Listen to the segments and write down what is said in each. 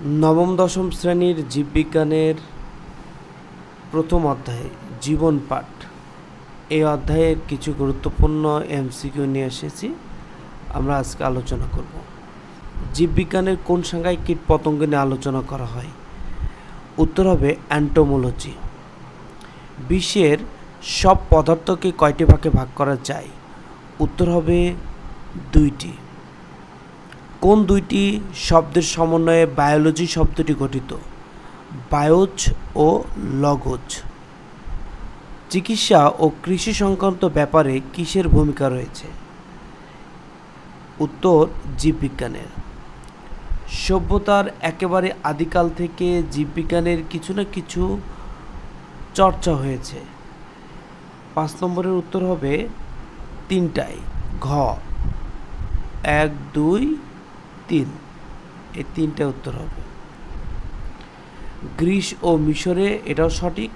নবম দশম শ্রেণীর জীববিজ্ঞানের প্রথম অধ্যায় জীবন পাঠ। এই অধ্যায়ের কিছু গুরুত্বপূর্ণ এমসিকিউ নিয়ে এসেছি, আমরা আজকে আলোচনা করব। জীববিজ্ঞানের কোন শাখায় কীটপতঙ্গ নিয়ে আলোচনা করা হয়? উত্তর হবে অ্যান্টোমোলজি। বিশ্বের সব পদার্থকে কয়টি ভাগে ভাগ করা যায়? উত্তর হবে 2টি। কোন দুইটি শব্দের সমন্বয়ে বায়োলজি শব্দটি গঠিত? বায়োজ ও লগজ। চিকিৎসা ও কৃষি সংক্রান্ত ব্যাপারে কিসের ভূমিকা রয়েছে? উত্তর জীববিজ্ঞানের। সভ্যতার একেবারে আদিকাল থেকে জীববিজ্ঞানের কিছু না কিছু চর্চা হয়েছে। 5 নম্বরের উত্তর হবে 3টাই। ঘ 1, 2, 3, এই 3টে উত্তর হবে। গ্রিস ও মিশরে এটাও সঠিক,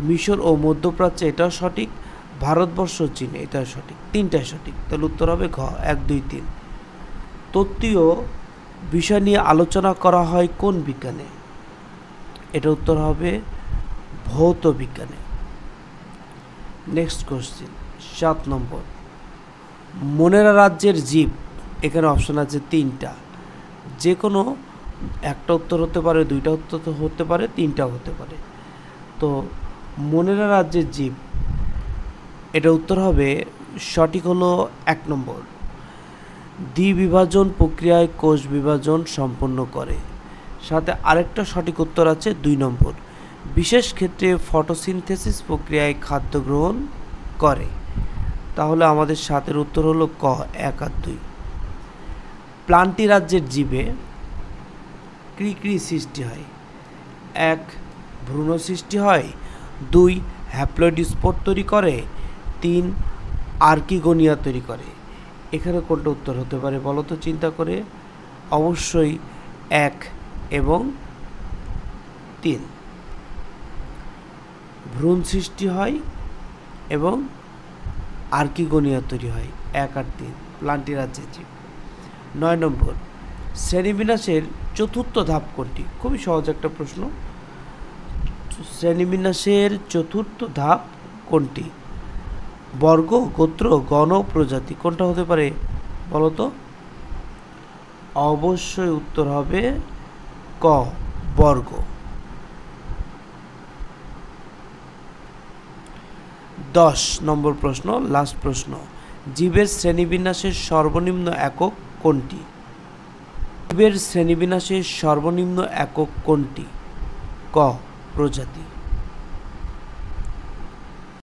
মিশর ও মধ্যপ্রাচ্যে এটাও সঠিক, ভারতবর্ষ চীন এটাও সঠিক, 3টাই সঠিক। তাহলে উত্তর হবে ঘ 1, 2, 3। তত্ত্বীয় বিষয় নিয়ে আলোচনা করা হয় কোন বিজ্ঞানে? এটা উত্তর হবে ভৌত বিজ্ঞানে। নেক্সট কোশ্চেন 7 নম্বর। মোনেরা রাজ্যের জীব, এখানে অপশন আছে 3টা, যে কোনো একটা উত্তর হতে পারে, 2টা উত্তর হতে পারে, 3টাও হতে পারে। তো মোনেরা রাজ্যের জীব, এটা উত্তর হবে সঠিক হলো 1 নম্বর। দ্বিবিভাজন প্রক্রিয়ায় কোষ বিভাজন সম্পন্ন করে। সাথে আরেকটা সঠিক উত্তর আছে 2 নম্বর। বিশেষ ক্ষেত্রে ফটোসিনথেসিস প্রক্রিয়ায় খাদ্য গ্রহণ করে। তাহলে আমাদের 7-এর উত্তর হলো ক 1 আর 2। প্লান্টি রাজ্যের জীবে ক্রি সৃষ্টি হয়। 1 ভ্রূণ সৃষ্টি হয়, 2 হ্যাপ্লয়েড স্পোর তৈরি করে, 3 আর্কিগোনিয়া তৈরি করে। এখানে কোনটা উত্তর হতে পারে বলো তো চিন্তা করে? অবশ্যই 1 এবং 3। ভ্রূণ সৃষ্টি হয় এবং আর্কিগোনিয়া তৈরি হয়, 1 আর 3 প্লান্টি রাজ্যের জীব। 9 নম্বর। শ্রেণীবিন্যাসের চতুর্থ ধাপ কোনটি? খুবই সহজ একটা প্রশ্ন। শ্রেণীবিন্যাসের চতুর্থ ধাপ কোনটি? বর্গ, গোত্র, গণ, প্রজাতি, কোনটা হতে পারে বলতো? অবশ্যই উত্তর হবে ক বর্গ। 10 নম্বর প্রশ্ন, লাস্ট প্রশ্ন। জীবের শ্রেণীবিন্যাসের সর্বনিম্ন একক কোনটি? জীবের শ্রেণীবিন্যাসের সর্বনিম্ন একক কোনটি? ক প্রজাতি।